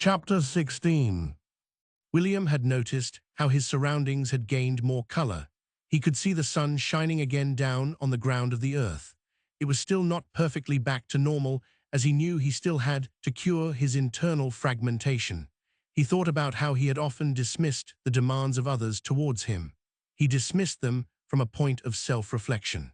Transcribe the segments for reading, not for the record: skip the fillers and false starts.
Chapter 16. William had noticed how his surroundings had gained more color. He could see the sun shining again down on the ground of the earth. It was still not perfectly back to normal, as he knew he still had to cure his internal fragmentation. He thought about how he had often dismissed the demands of others towards him. He dismissed them from a point of self-reflection.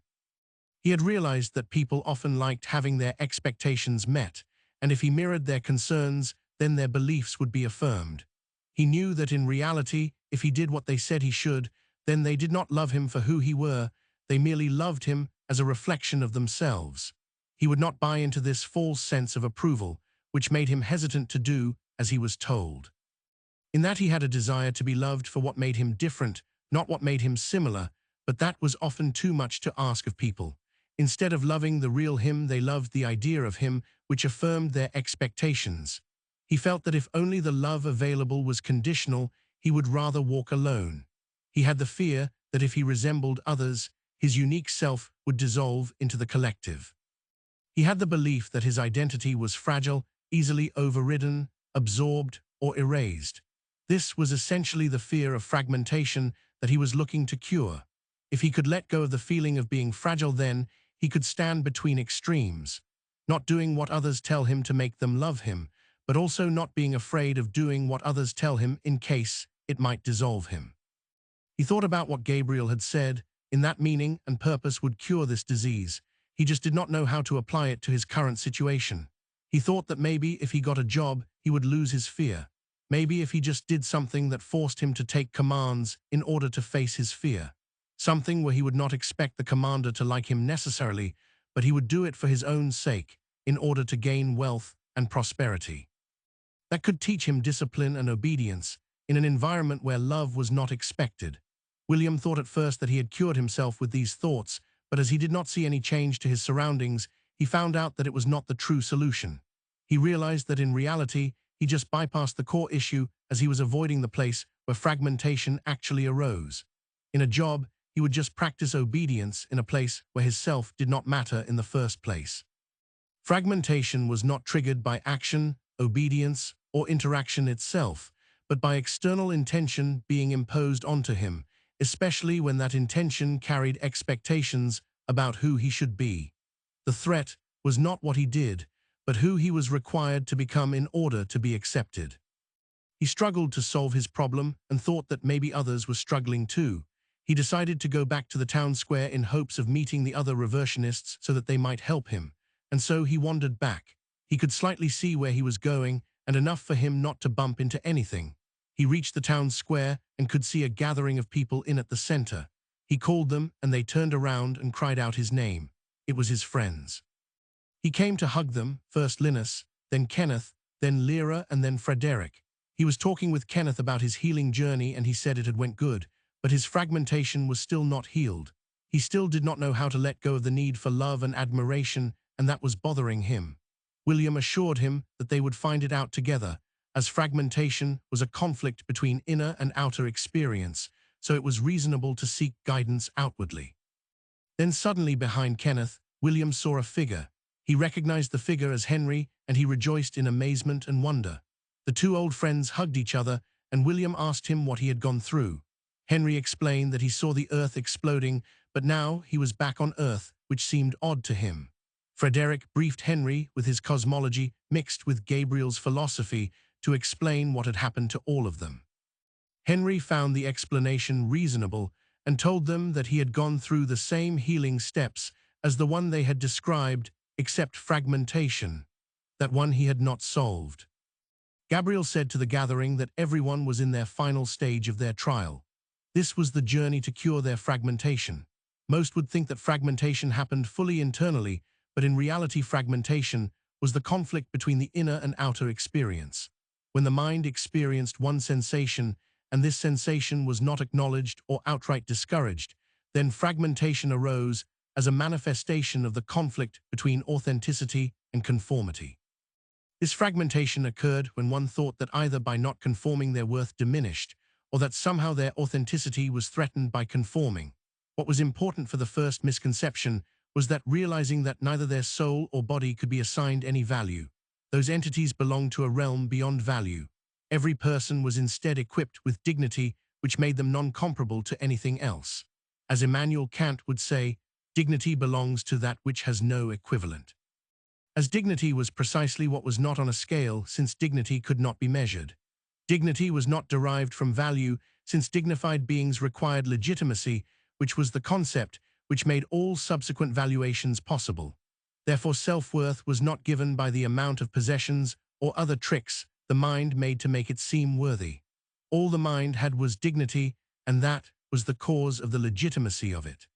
He had realized that people often liked having their expectations met, and if he mirrored their concerns, then their beliefs would be affirmed. He knew that in reality, if he did what they said he should, then they did not love him for who he were, they merely loved him as a reflection of themselves. He would not buy into this false sense of approval, which made him hesitant to do as he was told. In that he had a desire to be loved for what made him different, not what made him similar, but that was often too much to ask of people. Instead of loving the real him, they loved the idea of him, which affirmed their expectations. He felt that if only the love available was conditional, he would rather walk alone. He had the fear that if he resembled others, his unique self would dissolve into the collective. He had the belief that his identity was fragile, easily overridden, absorbed, or erased. This was essentially the fear of fragmentation that he was looking to cure. If he could let go of the feeling of being fragile, then he could stand between extremes, not doing what others tell him to make them love him, but also not being afraid of doing what others tell him in case it might dissolve him. He thought about what Gabriel had said, in that meaning and purpose would cure this disease. He just did not know how to apply it to his current situation. He thought that maybe if he got a job, he would lose his fear. Maybe if he just did something that forced him to take commands in order to face his fear. Something where he would not expect the commander to like him necessarily, but he would do it for his own sake, in order to gain wealth and prosperity. That could teach him discipline and obedience in an environment where love was not expected. William thought at first that he had cured himself with these thoughts, but as he did not see any change to his surroundings, he found out that it was not the true solution. He realized that in reality, he just bypassed the core issue as he was avoiding the place where fragmentation actually arose. In a job, he would just practice obedience in a place where his self did not matter in the first place. Fragmentation was not triggered by action, obedience, or interaction itself, but by external intention being imposed onto him, especially when that intention carried expectations about who he should be. The threat was not what he did, but who he was required to become in order to be accepted. He struggled to solve his problem and thought that maybe others were struggling too. He decided to go back to the town square in hopes of meeting the other reversionists so that they might help him, and so he wandered back. He could slightly see where he was going, and enough for him not to bump into anything. He reached the town square and could see a gathering of people in at the center. He called them, and they turned around and cried out his name. It was his friends. He came to hug them, first Linus, then Kenneth, then Lyra, and then Frederick. He was talking with Kenneth about his healing journey, and he said it had went good, but his fragmentation was still not healed. He still did not know how to let go of the need for love and admiration, and that was bothering him. William assured him that they would find it out together, as fragmentation was a conflict between inner and outer experience, so it was reasonable to seek guidance outwardly. Then suddenly behind Kenneth, William saw a figure. He recognized the figure as Henry, and he rejoiced in amazement and wonder. The two old friends hugged each other, and William asked him what he had gone through. Henry explained that he saw the earth exploding, but now he was back on Earth, which seemed odd to him. Frederick briefed Henry with his cosmology mixed with Gabriel's philosophy to explain what had happened to all of them. Henry found the explanation reasonable and told them that he had gone through the same healing steps as the one they had described, except fragmentation, that one he had not solved. Gabriel said to the gathering that everyone was in their final stage of their trial. This was the journey to cure their fragmentation. Most would think that fragmentation happened fully internally, but in reality fragmentation was the conflict between the inner and outer experience. When the mind experienced one sensation, and this sensation was not acknowledged or outright discouraged, then fragmentation arose as a manifestation of the conflict between authenticity and conformity. This fragmentation occurred when one thought that either by not conforming their worth diminished, or that somehow their authenticity was threatened by conforming. What was important for the first misconception was that realizing that neither their soul or body could be assigned any value. Those entities belonged to a realm beyond value. Every person was instead equipped with dignity which made them non-comparable to anything else. As Immanuel Kant would say, dignity belongs to that which has no equivalent. As dignity was precisely what was not on a scale, since dignity could not be measured. Dignity was not derived from value, since dignified beings required legitimacy, which was the concept which made all subsequent valuations possible. Therefore, self-worth was not given by the amount of possessions or other tricks the mind made to make it seem worthy. All the mind had was dignity, and that was the cause of the legitimacy of it.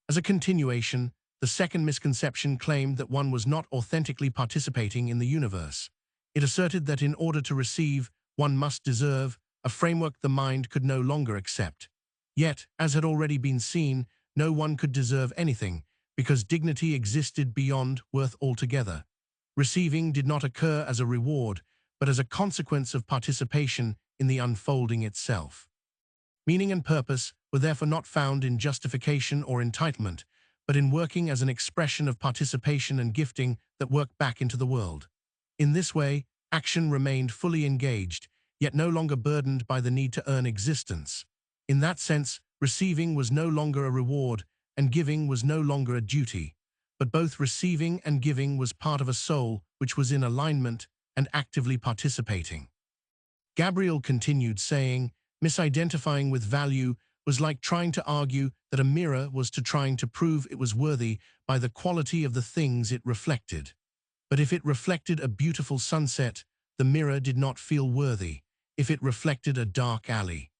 As a continuation, the second misconception claimed that one was not authentically participating in the universe. It asserted that in order to receive, one must deserve, a framework the mind could no longer accept. Yet, as had already been seen, no one could deserve anything, because dignity existed beyond worth altogether. Receiving did not occur as a reward, but as a consequence of participation in the unfolding itself. Meaning and purpose were therefore not found in justification or entitlement, but in working as an expression of participation and gifting that worked back into the world. In this way, action remained fully engaged, yet no longer burdened by the need to earn existence. In that sense, receiving was no longer a reward, and giving was no longer a duty, but both receiving and giving was part of a soul which was in alignment and actively participating. Gabriel continued saying, misidentifying with value was like trying to argue that a mirror was to trying to prove it was worthy by the quality of the things it reflected. But if it reflected a beautiful sunset, the mirror did not feel worthy. If it reflected a dark alley,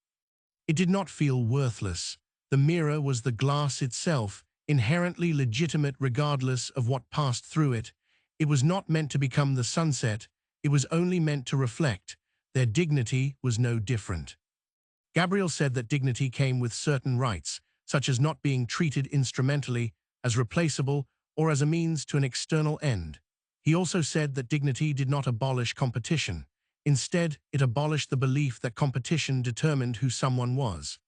it did not feel worthless. The mirror was the glass itself, inherently legitimate regardless of what passed through it. It was not meant to become the sunset, it was only meant to reflect. Their dignity was no different. Gabriel said that dignity came with certain rights, such as not being treated instrumentally, as replaceable, or as a means to an external end. He also said that dignity did not abolish competition. Instead, it abolished the belief that competition determined who someone was.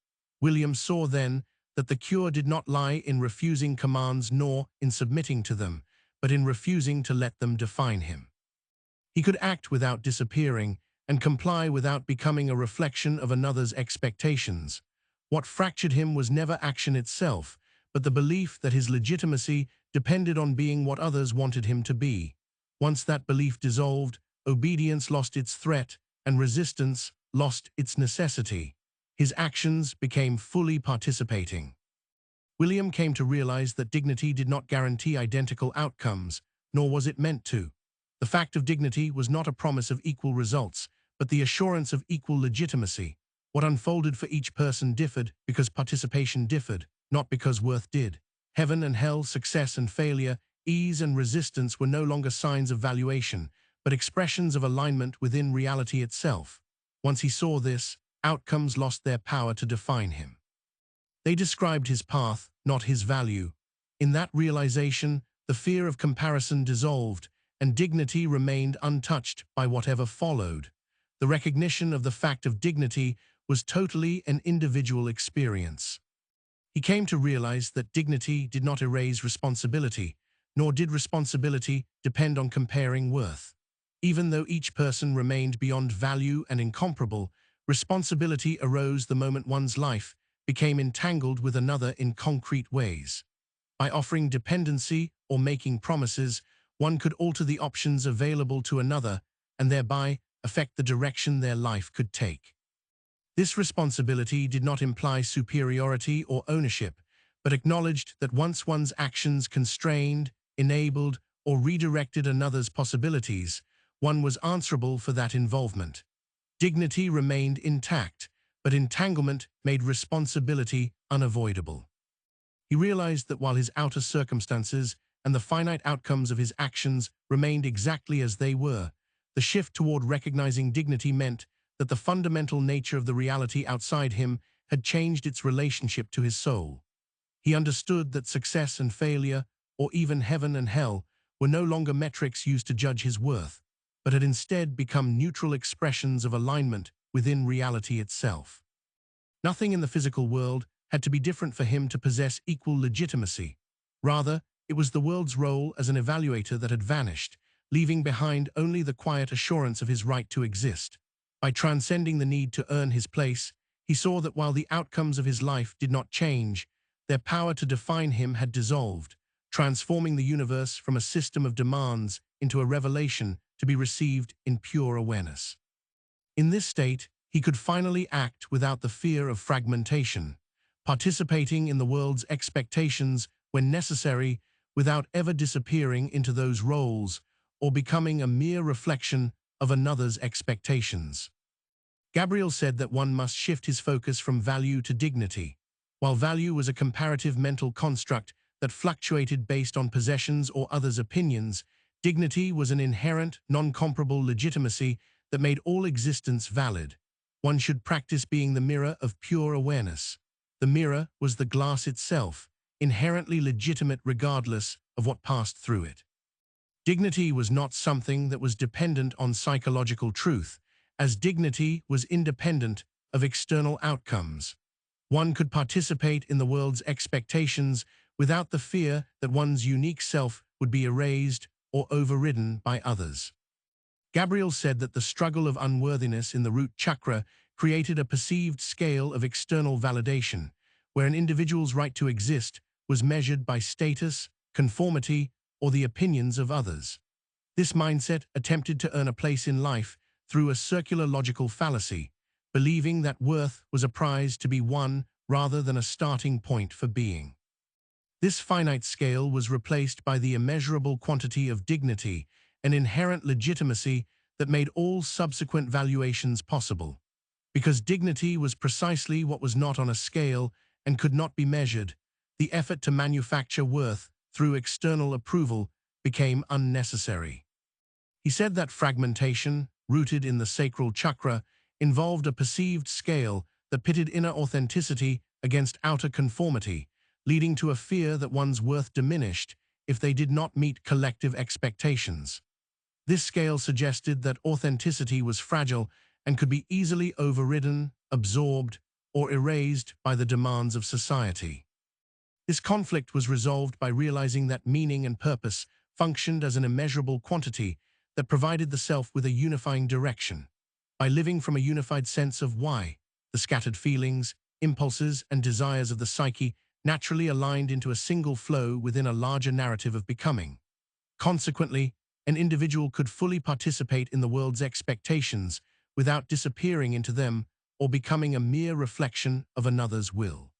William saw then that the cure did not lie in refusing commands nor in submitting to them, but in refusing to let them define him. He could act without disappearing and comply without becoming a reflection of another's expectations. What fractured him was never action itself, but the belief that his legitimacy depended on being what others wanted him to be. Once that belief dissolved, obedience lost its threat and resistance lost its necessity. His actions became fully participating. William came to realize that dignity did not guarantee identical outcomes, nor was it meant to. The fact of dignity was not a promise of equal results, but the assurance of equal legitimacy. What unfolded for each person differed because participation differed, not because worth did. Heaven and hell, success and failure, ease and resistance were no longer signs of valuation, but expressions of alignment within reality itself. Once he saw this, outcomes lost their power to define him. They described his path, not his value. In that realization, the fear of comparison dissolved, and dignity remained untouched by whatever followed. The recognition of the fact of dignity was totally an individual experience. He came to realize that dignity did not erase responsibility, nor did responsibility depend on comparing worth. Even though each person remained beyond value and incomparable, responsibility arose the moment one's life became entangled with another in concrete ways. By offering dependency or making promises, one could alter the options available to another and thereby affect the direction their life could take. This responsibility did not imply superiority or ownership, but acknowledged that once one's actions constrained, enabled, or redirected another's possibilities, one was answerable for that involvement. Dignity remained intact, but entanglement made responsibility unavoidable. He realized that while his outer circumstances and the finite outcomes of his actions remained exactly as they were, the shift toward recognizing dignity meant that the fundamental nature of the reality outside him had changed its relationship to his soul. He understood that success and failure, or even heaven and hell, were no longer metrics used to judge his worth, but had instead become neutral expressions of alignment within reality itself. Nothing in the physical world had to be different for him to possess equal legitimacy. Rather, it was the world's role as an evaluator that had vanished, leaving behind only the quiet assurance of his right to exist. By transcending the need to earn his place, he saw that while the outcomes of his life did not change, their power to define him had dissolved, transforming the universe from a system of demands into a revelation to be received in pure awareness. In this state, he could finally act without the fear of fragmentation, participating in the world's expectations when necessary without ever disappearing into those roles or becoming a mere reflection of another's expectations. Gabriel said that one must shift his focus from value to dignity. While value was a comparative mental construct that fluctuated based on possessions or others' opinions, dignity was an inherent, non-comparable legitimacy that made all existence valid. One should practice being the mirror of pure awareness. The mirror was the glass itself, inherently legitimate regardless of what passed through it. Dignity was not something that was dependent on psychological truth, as dignity was independent of external outcomes. One could participate in the world's expectations without the fear that one's unique self would be erased or overridden by others. Gabriel said that the struggle of unworthiness in the root chakra created a perceived scale of external validation, where an individual's right to exist was measured by status, conformity, or the opinions of others. This mindset attempted to earn a place in life through a circular logical fallacy, believing that worth was a prize to be won rather than a starting point for being. This finite scale was replaced by the immeasurable quantity of dignity, an inherent legitimacy that made all subsequent valuations possible. Because dignity was precisely what was not on a scale and could not be measured, the effort to manufacture worth through external approval became unnecessary. He said that fragmentation, rooted in the sacral chakra, involved a perceived scale that pitted inner authenticity against outer conformity, leading to a fear that one's worth diminished if they did not meet collective expectations. This scale suggested that authenticity was fragile and could be easily overridden, absorbed, or erased by the demands of society. This conflict was resolved by realizing that meaning and purpose functioned as an immeasurable quantity that provided the self with a unifying direction. By living from a unified sense of why, the scattered feelings, impulses, and desires of the psyche naturally aligned into a single flow within a larger narrative of becoming. Consequently, an individual could fully participate in the world's expectations without disappearing into them or becoming a mere reflection of another's will.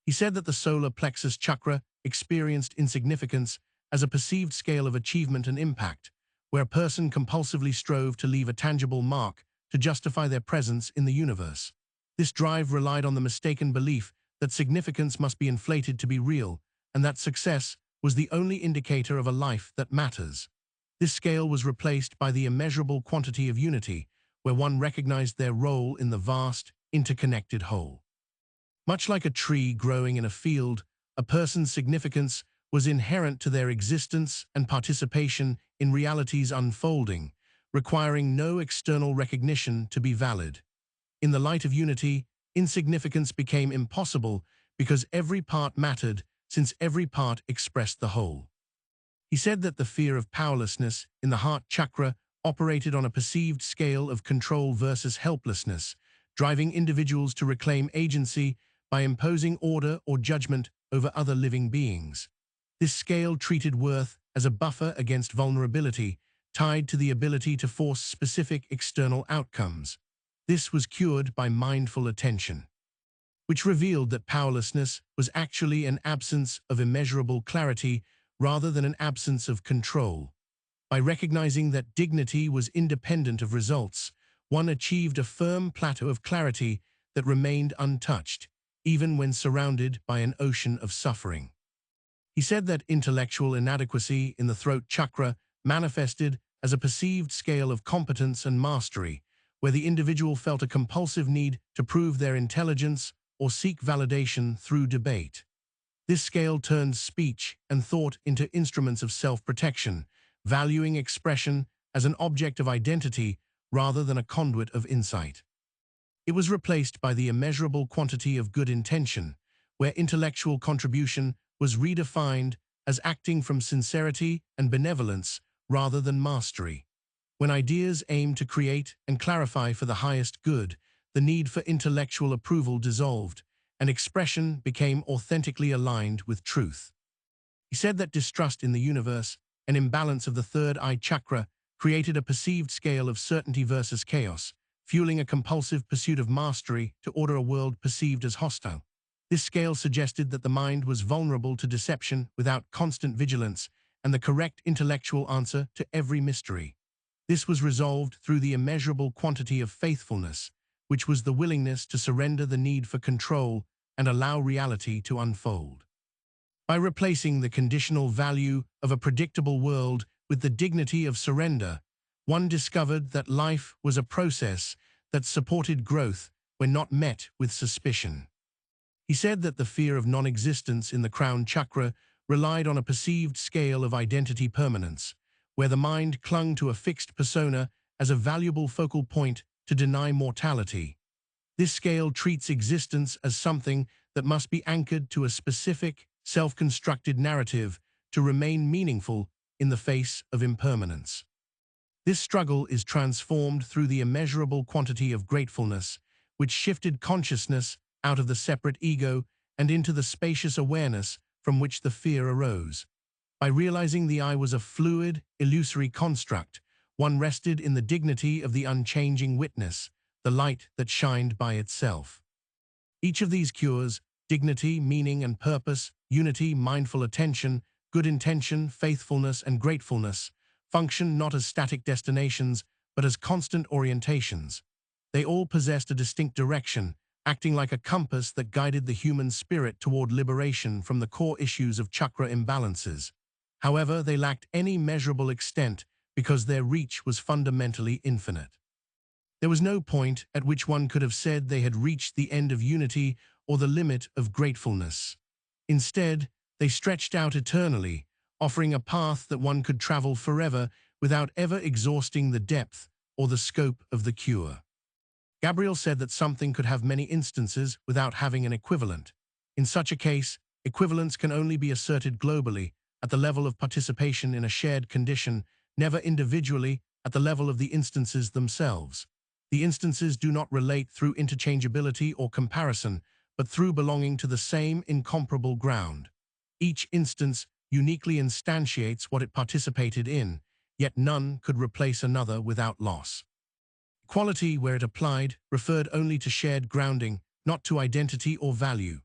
He said that the solar plexus chakra experienced insignificance as a perceived scale of achievement and impact, where a person compulsively strove to leave a tangible mark to justify their presence in the universe. This drive relied on the mistaken belief that significance must be inflated to be real, and that success was the only indicator of a life that matters. This scale was replaced by the immeasurable quantity of unity, where one recognized their role in the vast, interconnected whole. Much like a tree growing in a field, a person's significance was inherent to their existence and participation in reality's unfolding, requiring no external recognition to be valid. In the light of unity, insignificance became impossible because every part mattered, since every part expressed the whole. He said that the fear of powerlessness in the heart chakra operated on a perceived scale of control versus helplessness, driving individuals to reclaim agency by imposing order or judgment over other living beings. This scale treated worth as a buffer against vulnerability, tied to the ability to force specific external outcomes. This was cured by mindful attention, which revealed that powerlessness was actually an absence of immeasurable clarity rather than an absence of control. By recognizing that dignity was independent of results, one achieved a firm plateau of clarity that remained untouched, even when surrounded by an ocean of suffering. He said that intellectual inadequacy in the throat chakra manifested as a perceived scale of competence and mastery, where the individual felt a compulsive need to prove their intelligence or seek validation through debate. This scale turned speech and thought into instruments of self-protection, valuing expression as an object of identity rather than a conduit of insight. It was replaced by the immeasurable quantity of good intention, where intellectual contribution was redefined as acting from sincerity and benevolence rather than mastery. When ideas aim to create and clarify for the highest good, the need for intellectual approval dissolved, and expression became authentically aligned with truth. He said that distrust in the universe, an imbalance of the third eye chakra, created a perceived scale of certainty versus chaos, fueling a compulsive pursuit of mastery to order a world perceived as hostile. This scale suggested that the mind was vulnerable to deception without constant vigilance and the correct intellectual answer to every mystery. This was resolved through the immeasurable quantity of faithfulness, which was the willingness to surrender the need for control and allow reality to unfold. By replacing the conditional value of a predictable world with the dignity of surrender, one discovered that life was a process that supported growth when not met with suspicion. He said that the fear of non-existence in the crown chakra relied on a perceived scale of identity permanence, where the mind clung to a fixed persona as a valuable focal point to deny mortality. This scale treats existence as something that must be anchored to a specific, self-constructed narrative to remain meaningful in the face of impermanence. This struggle is transformed through the immeasurable quantity of gratefulness, which shifted consciousness out of the separate ego and into the spacious awareness from which the fear arose. By realizing the I was a fluid, illusory construct, one rested in the dignity of the unchanging witness, the light that shined by itself. Each of these cures, dignity, meaning and purpose, unity, mindful attention, good intention, faithfulness, and gratefulness, function not as static destinations, but as constant orientations. They all possessed a distinct direction, acting like a compass that guided the human spirit toward liberation from the core issues of chakra imbalances. However, they lacked any measurable extent because their reach was fundamentally infinite. There was no point at which one could have said they had reached the end of unity or the limit of gratefulness. Instead, they stretched out eternally, offering a path that one could travel forever without ever exhausting the depth or the scope of the cure. Gabriel said that something could have many instances without having an equivalent. In such a case, equivalence can only be asserted globally, at the level of participation in a shared condition, never individually at the level of the instances themselves. The instances do not relate through interchangeability or comparison, but through belonging to the same incomparable ground. Each instance uniquely instantiates what it participated in, yet none could replace another without loss. Equality, where it applied, referred only to shared grounding, not to identity or value.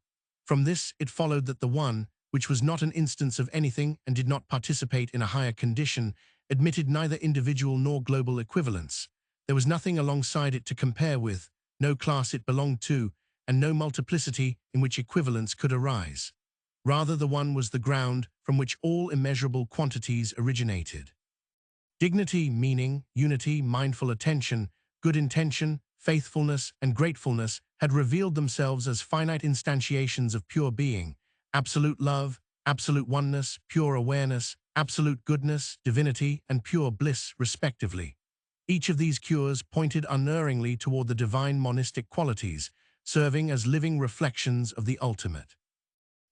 From this, it followed that the one, which was not an instance of anything and did not participate in a higher condition, admitted neither individual nor global equivalence. There was nothing alongside it to compare with, no class it belonged to, and no multiplicity in which equivalence could arise. Rather, the one was the ground from which all immeasurable quantities originated. Dignity, meaning, unity, mindful attention, good intention, faithfulness, and gratefulness had revealed themselves as finite instantiations of pure being, absolute love, absolute oneness, pure awareness, absolute goodness, divinity, and pure bliss, respectively. Each of these cures pointed unerringly toward the divine monistic qualities, serving as living reflections of the ultimate.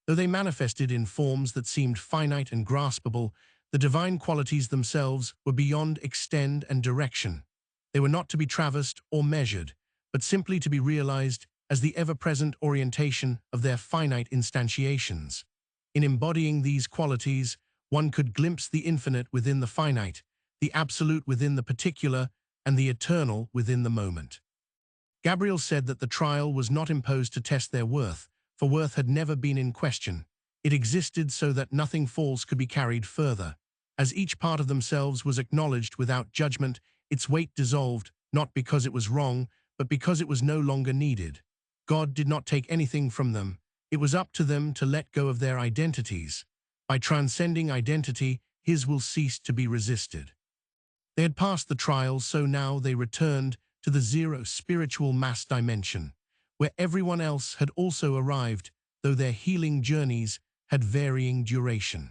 Though they manifested in forms that seemed finite and graspable, the divine qualities themselves were beyond extent and direction. They were not to be traversed or measured, but simply to be realized as the ever-present orientation of their finite instantiations. In embodying these qualities, one could glimpse the infinite within the finite, the absolute within the particular, and the eternal within the moment. Gabriel said that the trial was not imposed to test their worth, for worth had never been in question. It existed so that nothing false could be carried further. As each part of themselves was acknowledged without judgment, its weight dissolved, not because it was wrong, but because it was no longer needed. God did not take anything from them. It was up to them to let go of their identities. By transcending identity, His will cease to be resisted. They had passed the trial, so now they returned to the zero spiritual mass dimension, where everyone else had also arrived, though their healing journeys had varying duration.